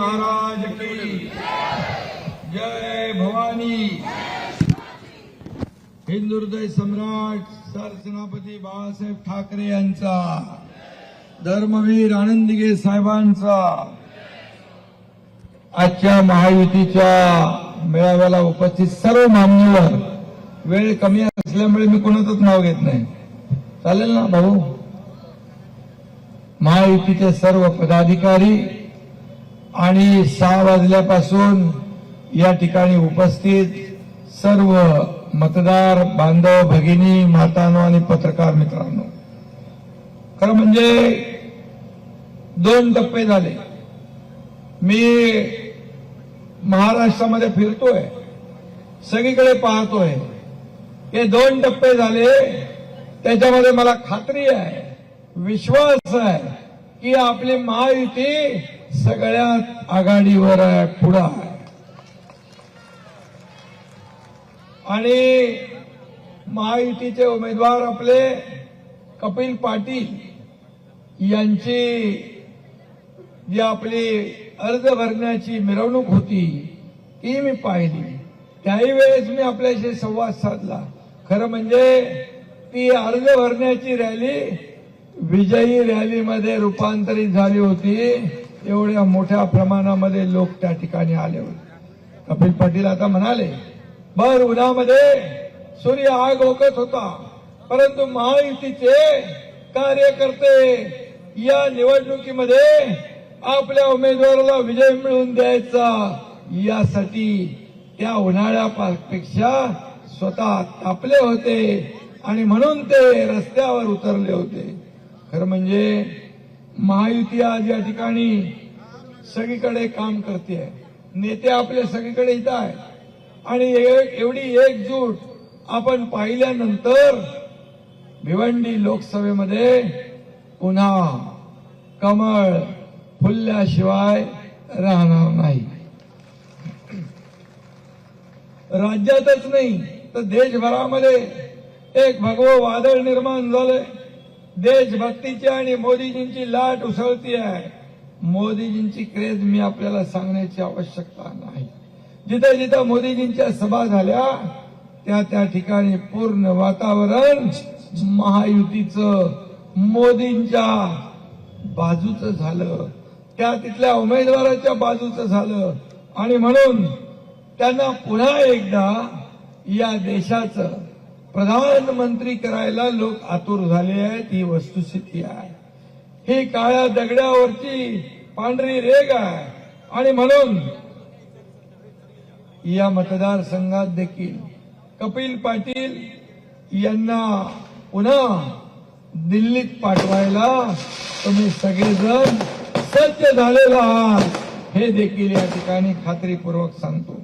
महाराज की जय भवानी। हिंदुहृदय सम्राट सरसेनापती बाळासाहेब ठाकरे यांचा, धर्मवीर आनंदीगे साहेबांचा, आजच्या महायुतीच्या मेळाव्याला उपस्थित सर्व मान्यवर, वेळ कमी असल्यामुळे मी कोणाचंच नाव घेत नाही, चालेल ना भाऊ? महायुतीचे सर्व पदाधिकारी आणि 6 वाजल्यापासून या ठिकाणी उपस्थित सर्व मतदार बांधव, भगिनी, मातांनो आणि पत्रकार मित्रांनो, खरं म्हणजे 2 टप्पे झाले। मी महाराष्ट्रामध्ये फिरतोय, सगळीकडे पाहतोय, हे 2 टप्पे झाले। त्याच्यामध्ये मला खात्री आहे, विश्वास आहे की आपली महायुती सगळ्यात आघाडीवर आहे, पुढे आहे। आणि महायुतीचे उमेदवार आपले कपिल पाटील यांची जी आपली अर्ज भरण्याची मिरवणूक होती ती मी पाहिली। त्याही वेळेस मी आपल्याशी संवाद साधला। खरं म्हणजे ती अर्ज भरण्याची रॅली विजयी रॅलीमध्ये रूपांतरित झाली होती। एवढ्या मोठ्या प्रमाणामध्ये लोक त्या ठिकाणी आले होते। कपिल पाटील आता म्हणाले, भर उन्हामध्ये सूर्य आग ओकत होता, परंतु महायुतीचे कार्यकर्ते या निवडणुकीमध्ये आपल्या उमेदवाराला विजय मिळवून द्यायचा यासाठी त्या उन्हाळ्यापेक्षा स्वतः तापले होते आणि म्हणून ते रस्त्यावर उतरले होते। खरं म्हणजे महायुती आज या ठिकाणी सगळीकडे काम करते, नेते आपले सगळीकडे इथं आहेत आणि एवढी एकजूट आपण पाहिल्यानंतर भिवंडी लोकसभेमध्ये पुन्हा कमळ फुलल्याशिवाय राहणार नाही। राज्यातच नाही तर देशभरामध्ये एक भगवं वादळ निर्माण झालंय। देशभक्तीची आणि मोदीजींची लाट उसळती आहे। मोदीजींची क्रेज मी आपल्याला सांगण्याची आवश्यकता नाही। जिथे जिथे मोदीजींच्या सभा झाल्या त्या ठिकाणी पूर्ण वातावरण महायुतीचं, मोदींच्या बाजूचं झालं, तिथल्या उमेदवाराच्या बाजूचं झालं आणि म्हणून त्यांना पुन्हा एकदा या देशाचं प्रधानमंत्री करायला लोक आतुर झाले आहेत। ही वस्तुस्थिती आहे, ही काळ्या दगडावरची पांढरी रेघ आहे आणि म्हणून या मतदारसंघात देखील कपिल पाटील यांना पुन्हा दिल्लीत पाठवायला तुम्ही सगळेजण सज्ज झालेला आहात हे देखील या ठिकाणी खात्रीपूर्वक सांगतो।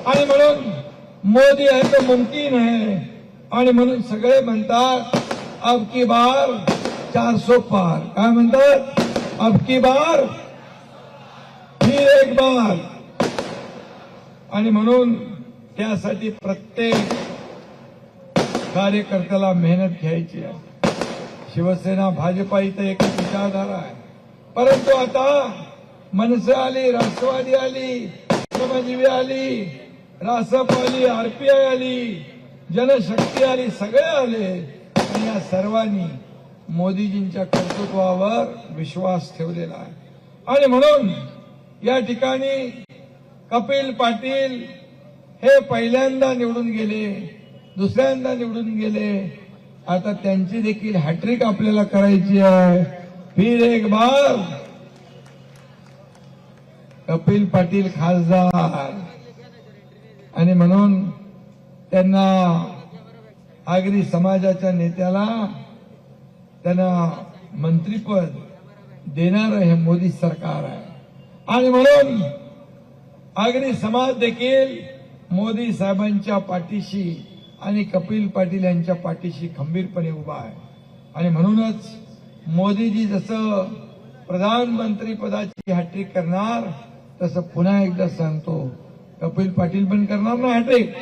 आणि म्हणून मोदी है तो मुमकिन है आणि म्हणून सगळे म्हणतात अब की बार 400 पार। काय म्हणतात? अब की बार फिर एक बार। आणि म्हणून त्यासाठी प्रत्येक कार्यकर्त्याला मेहनत घ्यायची आहे। शिवसेना भाजपा इथं एकच विचारधारा आहे, परंतु आता मनसे आली, राष्ट्रवादी आली, श्रमजीवी आली, रासप आली, आरपीआय आली, जनशक्ती आली, सगळे आले आणि या सर्वांनी मोदीजींच्या कर्तृत्वावर विश्वास ठेवलेला आहे। आणि म्हणून या ठिकाणी कपिल पाटील हे पहिल्यांदा निवडून गेले, दुसऱ्यांदा निवडून गेले, आता त्यांची देखील हॅट्रिक आपल्याला करायची आहे। फिर एक बार कपिल पाटील खासदार। आणि म्हणून त्यांना आगरी समाजाच्या नेत्याला त्यांना मंत्रीपद देणार हे मोदी सरकार आहे। आणि म्हणून आगरी समाज देखील मोदी साहेबांच्या पाठीशी आणि कपिल पाटील यांच्या पाठीशी खंबीरपणे उभा आहे। आणि म्हणूनच मोदीजी जसं प्रधानमंत्री पदाची हॅट्रिक करणार तसं पुन्हा एकदा सांगतो, कपिल पाटील पण करणार ना हॅट्रिक,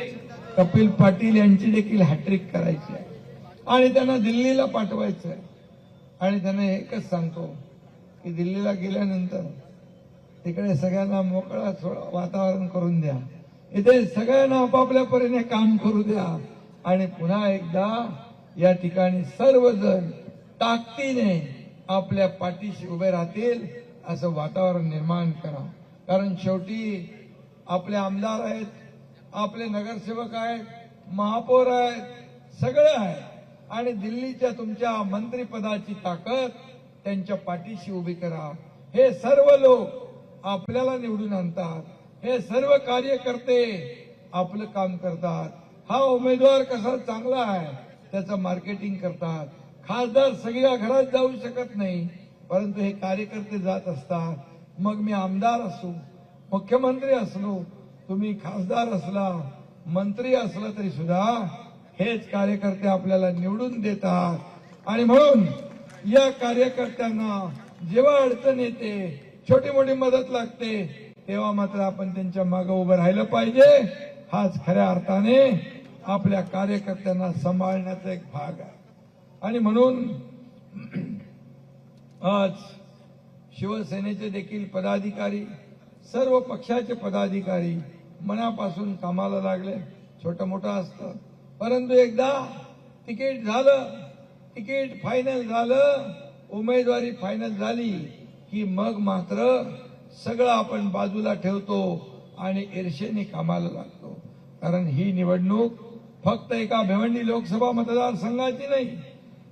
कपिल पाटील यांची देखील हॅट्रिक करायची आहे आणि त्यांना दिल्लीला पाठवायचं आहे। आणि त्यांना एकच सांगतो की दिल्लीला गेल्यानंतर तिकडे सगळ्यांना मोकळा वातावरण करून द्या, इथे सगळ्यांना आपापल्या परीने काम करू द्या आणि पुन्हा एकदा या ठिकाणी सर्वजण ताकदीने आपल्या पाठीशी उभे राहतील असं वातावरण निर्माण करा. कारण शेवटी आपले आमदार आहेत, आपले नगरसेवक आहेत, महापौर आहेत, सगळे आहेत आणि दिल्लीच्या तुमच्या मंत्रिपदाची ताकद त्यांच्या पाठीशी उभी करा. हे सर्व लोक आपल्याला निवडून आणतात, हे सर्व कार्यकर्ते आपलं काम करतात. हा उमेदवार कसा चांगला आहे त्याचं मार्केटिंग करतात. खासदार सगळ्या घरात जाऊ शकत नाही, परंतु हे कार्यकर्ते जात असतात. मग मी आमदार असू, मुख्यमंत्री असलो, तुम्ही खासदार असला, मंत्री असला तरी सुद्धा हेच कार्यकर्ते आपल्याला निवडून देतात. आणि म्हणून या कार्यकर्त्यांना जेव्हा अडचण येते, छोटी मोठी मदत लागते, तेव्हा मात्र आपण त्यांच्या मागे उभं राहिलं पाहिजे. हाच खऱ्या अर्थाने आपल्या कार्यकर्त्यांना सांभाळण्याचा एक भाग आहे. आणि म्हणून आज शिवसेनेचे देखील पदाधिकारी, सर्व पक्षाचे पदाधिकारी मनापासून कामाला लागले. छोटं मोठं असतं, परंतु एकदा तिकीट झालं, तिकीट फायनल झालं, उमेदवारी फायनल झाली की मग मात्र सगळं आपण बाजूला ठेवतो आणि ईर्षेने कामाला लागतो. कारण ही निवडणूक फक्त एका भिवंडी लोकसभा मतदारसंघाची नाही,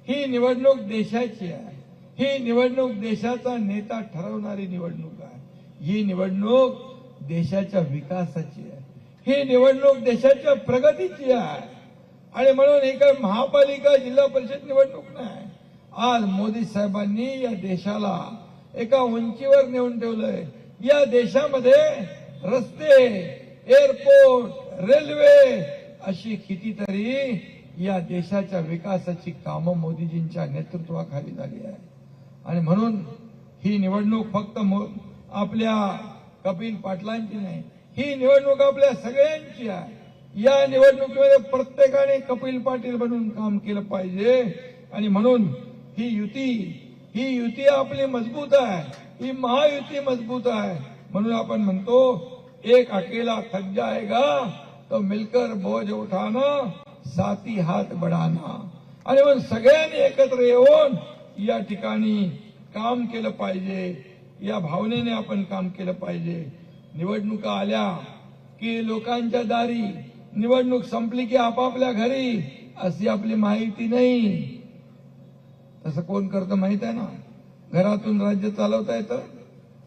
ही निवडणूक देशाची आहे. ही निवडणूक देशाचा नेता ठरवणारी निवडणूक आहे. ही निवडणूक देशाच्या विकासाची आहे. ही निवडणूक देशाच्या प्रगतीची आहे. आणि म्हणून ही काय महापालिका जिल्हा परिषद निवडणूक नाही. आज मोदी साहेबांनी या देशाला एका उंचीवर नेऊन ठेवलंय. या देशामध्ये रस्ते, एअरपोर्ट, रेल्वे अशी कितीतरी या देशाच्या विकासाची कामं मोदीजींच्या नेतृत्वाखाली झाली आहे. आणि म्हणून ही निवडणूक फक्त आपल्या कपिल पाटलांची नाही, ही निवडणूक आपल्या सगळ्यांची आहे. या निवडणुकीमध्ये प्रत्येकाने कपिल पाटील बनून काम केलं पाहिजे. आणि म्हणून ही युती आपली मजबूत आहे, ही महायुती मजबूत आहे. म्हणून आपण म्हणतो एक अकेला थक जाएगा तो मिलकर बोझ उठाना, साथी हात बढ़ाना. आणि मग सगळ्यांनी एकत्र येऊन या ठिकाणी काम केलं पाहिजे. या भावनेने आपण काम केलं पाहिजे. निवडणुका आल्या की लोकांच्या दारी, निवडणूक संपली की आपापल्या घरी, अशी आपली माहिती नाही. तसं कोण करतं माहित आहे ना? घरातून राज्य चालवता येतं,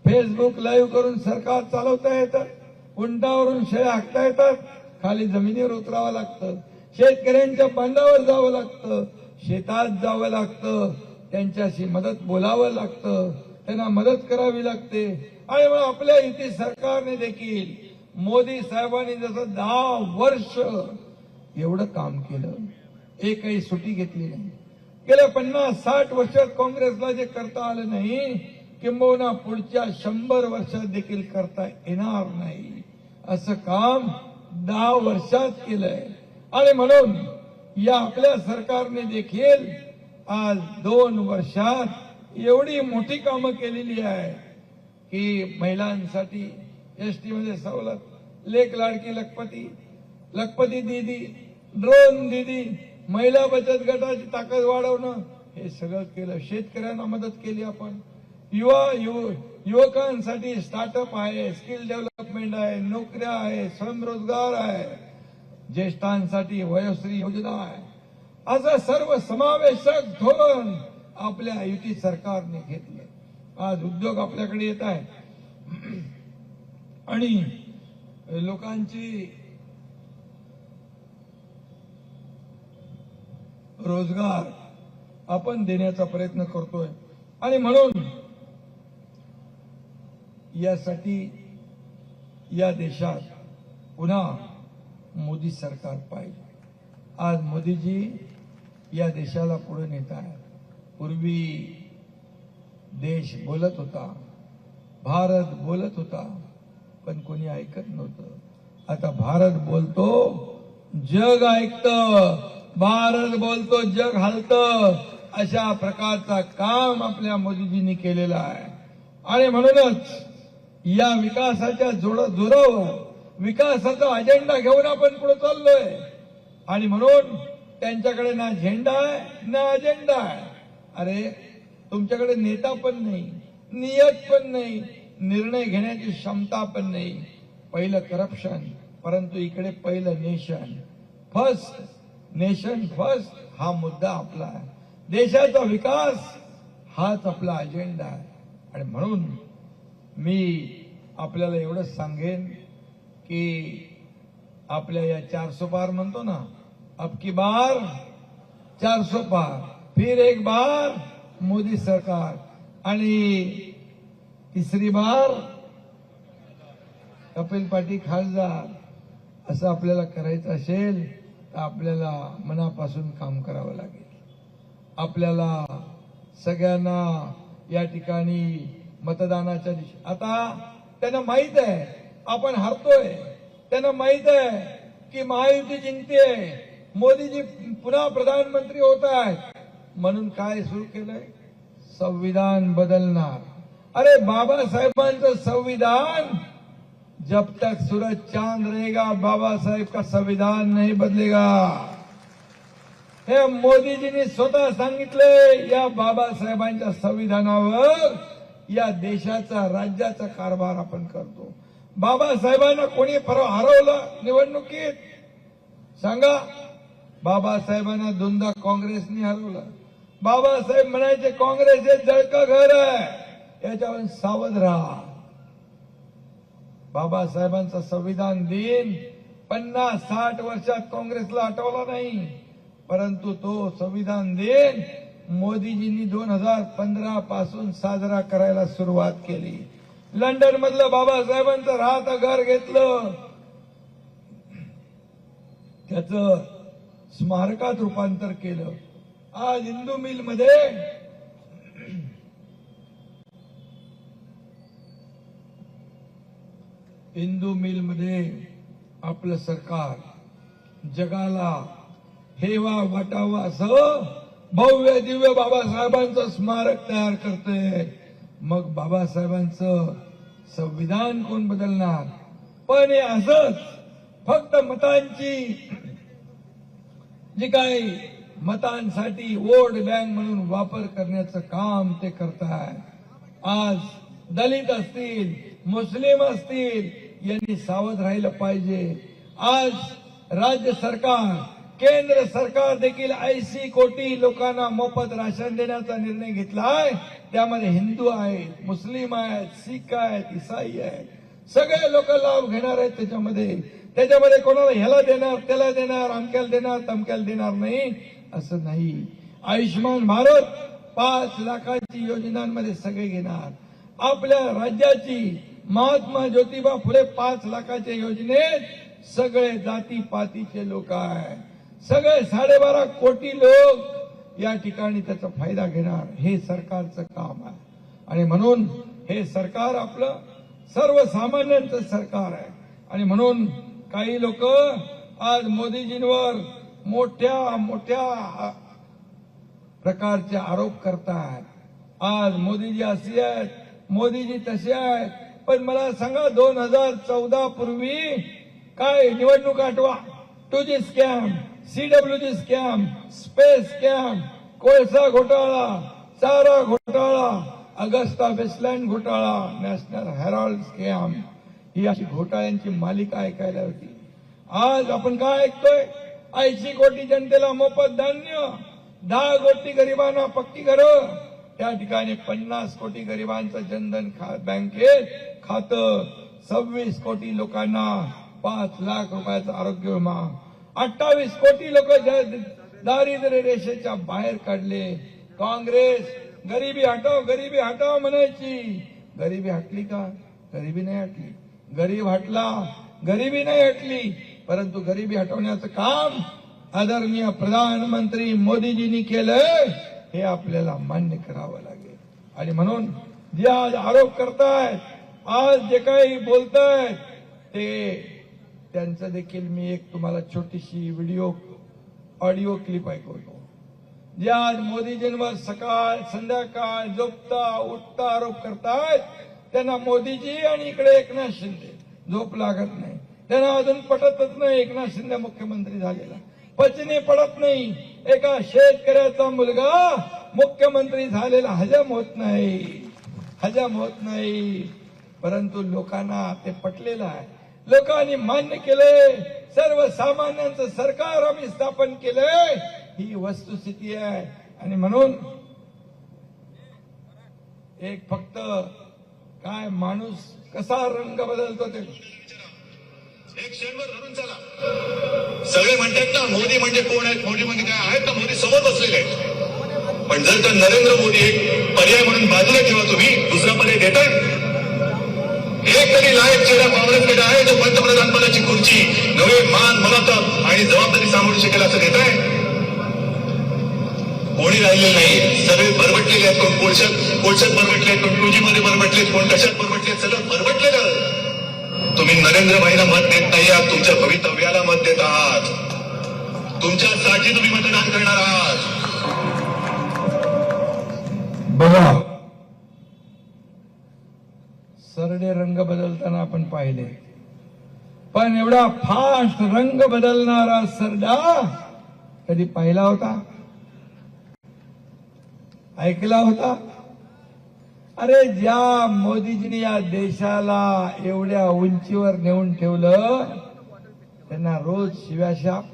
फेसबुक लाईव्ह करून सरकार चालवता येतं, उंटावरून शेळ्या हाकता येतात, खाली जमिनीवर उतरावं लागतं, शेतकऱ्यांच्या बांधावर जावं लागतं, शेतात जावं लागतं, त्यांच्याशी मदत बोलावं लागतं, त्यांना मदत करावी लागते. आणि मग आपल्या युती सरकारने देखील मोदी साहेबांनी जसं 10 वर्ष एवढं काम केलं, एकही सुट्टी घेतली नाही. गेल्या 50-60 वर्षात काँग्रेसला जे करता आलं नाही, किंबहुना पुढच्या 100 वर्षात देखील करता येणार नाही, असं काम 10 वर्षात केलंय. आणि म्हणून या आपल्या सरकारने देखील आज 2 वर्षात एवढी मोठी कामं केलेली आहे की महिलांसाठी एसटी मध्ये सवलत, लेक लाडकी लखपती दीदी, ड्रोन दीदी, महिला बचत गटाची ताकद वाढवणं, हे सगळं केलं. शेतकऱ्यांना मदत केली आपण. युवकांसाठी स्टार्टअप आहे, स्किल डेव्हलपमेंट आहे, नोकऱ्या आहे, स्वयंरोजगार आहे, ज्येष्ठांसाठी वयोश्री योजना आहे. असं सर्व समावेशक धोरण आपल्या युती सरकारने घेतले. आज उद्योग आपल्याकडे येत आहे आणि लोकांची रोजगार आपण देण्याचा प्रयत्न करतोय. आणि म्हणून यासाठी या देशात पुन्हा मोदी सरकार पाहिजे. आज मोदीजी या देशाला पुढे नेत आहे. पूर्वी देश बोलत होता, भारत बोलत होता, पण कोणी ऐकत नव्हतं. आता भारत बोलतो, जग ऐकतं. भारत बोलतो, जग हलतं. अशा प्रकारचा काम आपल्या मोदीजींनी केलेला आहे. आणि म्हणूनच या विकासाच्या जोरावर विकासाचा अजेंडा घेऊन आपण पुढे चाललोय. आणि म्हणून त्यांच्याकडे ना झेंडा आहे ना अजेंडा आहे. अरे तुमच्याकडे नेता पण नाही, नियत पण नाही, निर्णय घेण्याची क्षमता पण नाही. पहिलं करप्शन, परंतु इकडे पहिलं नेशन फर्स्ट. नेशन फर्स्ट हा मुद्दा आपला आहे. देशाचा विकास हाच आपला अजेंडा आहे. आणि म्हणून मी आपल्याला एवढंच सांगेन की आपल्या या 400 पार म्हणतो ना, अब की बार 400 पार, फिर एक बार मोदी सरकार, आणि तिसरी बार कपिल पाटील खासदार. असं आपल्याला करायचं असेल तर आपल्याला मनापासून काम करावं लागेल. आपल्याला सगळ्यांना या ठिकाणी मतदानाच्या दिवशी, आता त्यांना माहित आहे आपण हरतोय, त्यांना माहित आहे की महायुती जिंकतेय, मोदीजी पुन्हा प्रधानमंत्री होत आहेत, म्हणून काय सुरू केलंय, संविधान बदलणार. अरे बाबासाहेबांचं संविधान, जब तक सूरज चांद रहेगा बाबा साहेब का संविधान नहीं बदलेगा. हे मोदीजींनी स्वतः सांगितले. या बाबासाहेबांच्या संविधानावर या देशाचा राज्याचा कारभार आपण करतो. बाबासाहेबांना कोणी हरवलं निवडणुकीत सांगा. बाबासाहेबांना दोनदा काँग्रेसने हरवलं. बाबासाहेब म्हणायचे काँग्रेस हे जळकं घर आहे, याच्यावर सावध राहा. बाबासाहेबांचा संविधान दिन 50-60 वर्षात काँग्रेसला आठवला नाही, परंतु तो संविधान दिन मोदीजींनी 2015 पासून साजरा करायला सुरुवात केली. लंडन मधलं बाबासाहेबांचं राहतं घर घेतलं, त्याचं स्मारकात रूपांतर केलं. आज हिंदू मिल मध्ये आपलं सरकार जगाला हेवा वाटावा असं भव्य दिव्य बाबासाहेबांचं स्मारक तयार करते. मग बाबासाहेबांचं संविधान कोण बदलणार? पण हे असंच फक्त मतांची जी काही मतांसाठी वोट बँक म्हणून वापर करण्याचं काम ते करताय. आज दलित असतील, मुस्लिम असतील, यांनी सावध राहिलं पाहिजे. आज राज्य सरकार, केंद्र सरकार देखील 80 कोटी लोकांना मोफत राशन देण्याचा निर्णय घेतलाय. त्यामध्ये हिंदू आहेत, मुस्लिम आहेत, सिख आहेत, ईसाई आहेत, सगळे लोक लाभ घेणार आहेत. त्याच्यामध्ये कोणाला ह्याला देणार, त्याला देणार, अमक्याला देणार, तमक्याला देणार नाही असं नाही. आयुष्यमान भारत 5 लाखाची योजनांमध्ये सगळे घेणार. आपल्या राज्याची महात्मा ज्योतिबा फुले 5 लाखाच्या योजनेत सगळे जातीपातीचे लोक आहेत. सगळे 12.5 कोटी लोक या ठिकाणी त्याचा फायदा घेणार. हे सरकारचं काम आहे. आणि म्हणून हे सरकार आपलं सर्वसामान्यांचं सरकार आहे. आणि म्हणून काही लोक आज मोदीजींवर मोठ्या मोठ्या प्रकारचे आरोप करतात. आज मोदीजी असे आहेत, मोदीजी तसे आहेत. पण मला सांगा 2014 पूर्वी काय निवडणूक आठवा, 2G scam, CWG scam, space scam, कोळसा घोटाळा, चारा घोटाळा, अगस्ता वेस्टलँड घोटाळा, नॅशनल हेराल्ड स्कॅम, ही अशी घोटाळ्यांची मालिका ऐकायला होती. आज आपण काय ऐकतोय? 80 कोटी जनतेला मोफत धान्य, 10 कोटी गरिबांना पक्की घरं, त्या ठिकाणी 50 कोटी गरिबांचं जनधन बँकेत खातं, 26 कोटी लोकांना 5 लाख रुपयाचा आरोग्य विमा, 28 कोटी लोक दारिद्र्य रेषेच्या बाहेर काढले. काँग्रेस गरिबी हटाव म्हणायची. गरिबी हटली का? गरिबी नाही हटली. गरीब हटला, गरिबी नाही हटली. परंतु गरिबी हटवण्याचं काम आदरणीय प्रधानमंत्री मोदीजींनी केलंय, हे आपल्याला मान्य करावं लागेल. आणि म्हणून जे आज आरोप करतायत, आज जे काही बोलतायत, ते त्यांचं देखील मी एक तुम्हाला छोटीशी ऑडिओ क्लिप ऐकवतो. जे आज मोदीजींवर सकाळ संध्याकाळ झोपता उठता आरोप करतायत, त्यांना मोदीजी आणि इकडे एकनाथ शिंदे झोप लागत नाही. त्यांना अजून पटतच नाही एकनाथ शिंदे मुख्यमंत्री झालेला, पचनी पडत नाही. एका शेतकऱ्याचा मुलगा मुख्यमंत्री झालेला हजम होत नाही. परंतु लोकांना ते पटलेलं आहे, लोकांनी मान्य केलंय. सर्वसामान्यांचं सरकार आम्ही स्थापन केलंय, ही वस्तुस्थिती आहे. आणि म्हणून एक फक्त काय माणूस कसा रंग बदलतो ते एक क्षणभर धरून चला. सगळे म्हणतात ना मोदी म्हणजे कोण आहेत, मोदी म्हणजे काय आहेत ना, मोदी समोर बसलेले आहेत. पण जर का नरेंद्र मोदी एक पर्याय म्हणून बाजूला ठेवा, तुम्ही दुसरा पर्याय देताय. एक तरी लायक चेहरा काँग्रेसकडे आहे जो पंतप्रधान पदाची खुर्ची नवे मान ममता आणि जबाबदारी सांभाळू शकेल असं देताय. कोणी राहिलेलं नाही, सगळे बरबटलेले आहेत. कोण कोळशात बरबटले, कोण टूजी मध्ये बरबटले, कोण कशात बरबटले, सगळं बरबटलेलं. तुम्ही नरेंद्रभाईंना मत देत नाही आहात, तुमच्या भवितव्याला मत देत आहात, तुमच्यासाठी तुम्ही मतदान करणार आहात. बघा, सरडे रंग बदलताना आपण पाहिले, पण एवढा फास्ट रंग बदलणारा सरडा कधी पाहिला होता, ऐकला होता? अरे ज्या मोदीजींनी या देशाला एवढ्या उंचीवर नेऊन ठेवलं, त्यांना रोज शिव्याशाप.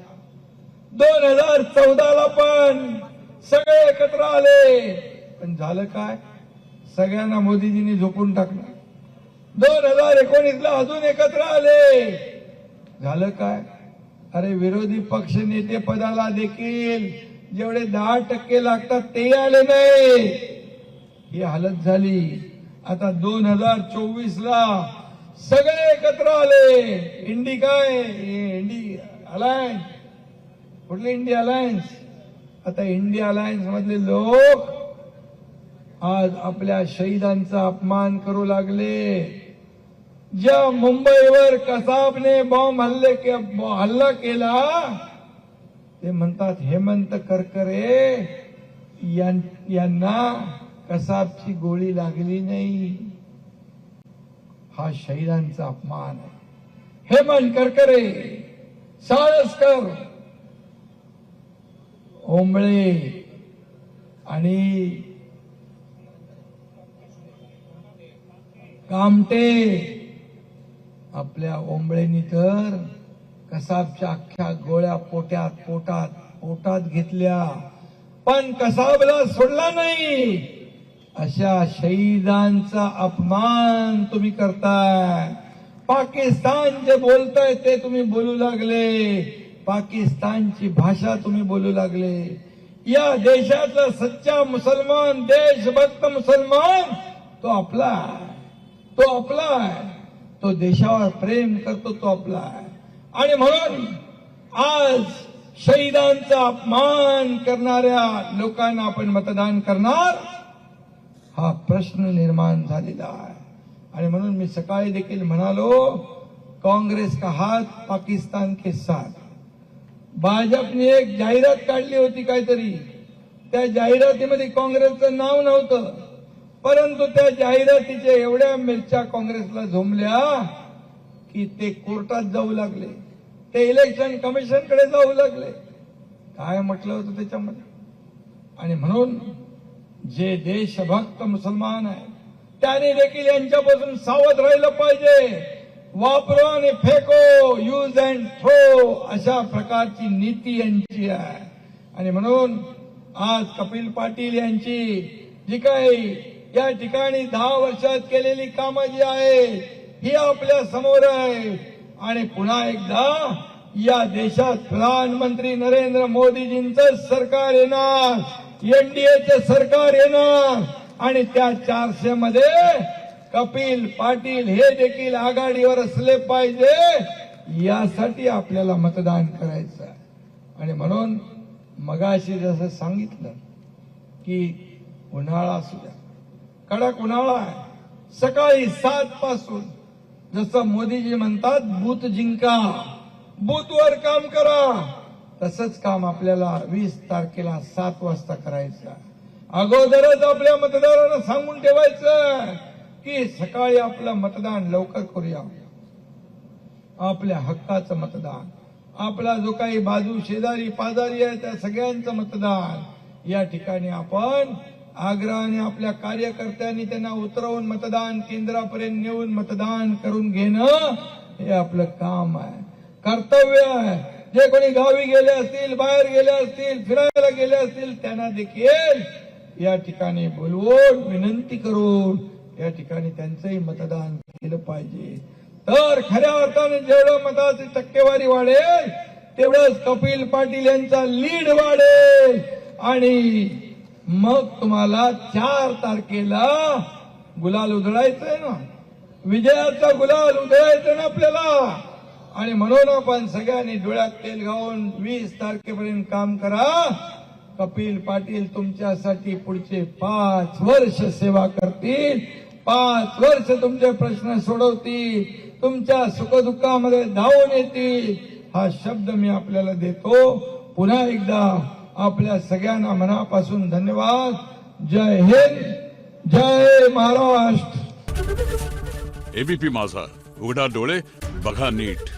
2014ला पण सगळे एकत्र आले, पण झालं काय? सगळ्यांना मोदीजींनी झोपून टाकलं. 2019ला अजून एकत्र आले, झालं काय? अरे विरोधी पक्ष नेते पदाला देखील जेवढे 10% लागतात ते आले नाही. ही हालत झाली. आता 2024ला सगळे एकत्र आले. इंडी अलायन्स, कुठली इंडी अलायन्स? आता इंडी अलायन्स मधले लोक आज आपल्या शहीदांचा अपमान करू लागले. ज्या मुंबईवर कसाबने बॉम्ब हल्ला केला, ते म्हणतात हेमंत करकरे यांना कसाबची गोळी लागली नाही. हा शहीदांचा अपमान आहे. हेमंत करकरे, साळसकर, ओंबळे आणि कामटे, आपल्या ओंबळेनी तर कसाबच्या अख्ख्या गोळ्या पोटात घेतल्या, पण कसाबला सोडला नाही. अशा शहीदांचा अपमान तुम्ही करताय. पाकिस्तान जे बोलताय ते तुम्ही बोलू लागले, पाकिस्तानची भाषा तुम्ही बोलू लागले. या देशातला सच्चा मुसलमान, देशभक्त मुसलमान तो आपला आहे, तो देशावर प्रेम करतो, तो आपला आहे. आणि म्हणून आज शहीदांचा अपमान करणाऱ्या लोकांना आपण मतदान करणार, हा प्रश्न निर्माण झालेला आहे. आणि म्हणून मी सकाळी देखील म्हणालो, काँग्रेस का हात पाकिस्तान के साथ. भाजपने एक जाहिरात काढली होती काहीतरी, त्या जाहिरातीमध्ये काँग्रेसचं नाव नव्हतं, परंतु त्या जाहिरातीच्या एवढ्या मिरच्या काँग्रेसला झोंबल्या की ते कोर्टात जाऊ लागले, ते इलेक्शन कमिशनकडे जाऊ लागले. काय म्हटलं होतं त्याच्यामध्ये? आणि म्हणून जे देशभक्त मुसलमान आहे त्याने देखील यांच्यापासून सावध राहिलं पाहिजे. वापरो आणि फेको, यूज अँड थ्रो, अशा प्रकारची नीती यांची आहे. आणि म्हणून आज कपिल पाटील यांची जी काही या ठिकाणी 10 वर्षात केलेली कामं जी आहे ही आपल्या समोर आहे. आणि पुन्हा एकदा या देशात प्रधानमंत्री नरेंद्र मोदीजींचं सरकार येणार, एनडीएचे सरकार येणार, आणि त्या 400 मध्ये कपिल पाटील हे देखील आघाडीवर असले पाहिजे, यासाठी आपल्याला मतदान करायचं आहे. आणि म्हणून मगाशी जसं सांगितलं की उन्हाळा असू द्या, कडक उन्हाळा आहे, सकाळी 7 पासून जसं मोदीजी म्हणतात बूथ जिंका, बूथवर काम करा, तसंच काम आपल्याला 20 तारखेला 7 वाजता करायचं. अगोदरच आपल्या मतदारांना सांगून ठेवायचं की सकाळी आपलं मतदान लवकर करूया. आपल्या हक्काचं मतदान, आपला जो काही बाजू शेजारी पाजारी आहे त्या सगळ्यांचं मतदान या ठिकाणी आपण आग्रहाने आपल्या कार्यकर्त्यांनी त्यांना उतरवून मतदान केंद्रापर्यंत नेऊन मतदान करून घेणं हे आपलं काम आहे, कर्तव्य आहे. जे कोणी गावी गेले असतील, बाहेर गेले असतील, फिरायला गेले असतील, त्यांना देखील या ठिकाणी बोलवून विनंती करून या ठिकाणी त्यांचंही मतदान केलं पाहिजे. तर खऱ्या अर्थाने जेवढं मताची टक्केवारी वाढेल तेवढंच कपिल पाटील यांचा लीड वाढेल आणि मग तुम्हाला 4 तारखेला गुलाल उधळायचंय ना, विजयाचा गुलाल उधळायचा ना आपल्याला. आणि म्हणून आपण सगळ्यांनी डोळ्यात तेल घालून 20 तारखेपर्यंत काम करा. कपिल पाटील तुमच्यासाठी पुढचे 5 वर्ष सेवा करतील, 5 वर्ष तुमचे प्रश्न सोडवतील, तुमच्या सुखदुःखामध्ये धावून येतील. हा शब्द मी आपल्याला देतो. पुन्हा एकदा आपल्या सगळ्यांना मनापासून धन्यवाद. जय हिंद, जय महाराष्ट्र. एबीपी माझा, उघडा डोळे बघा नीट.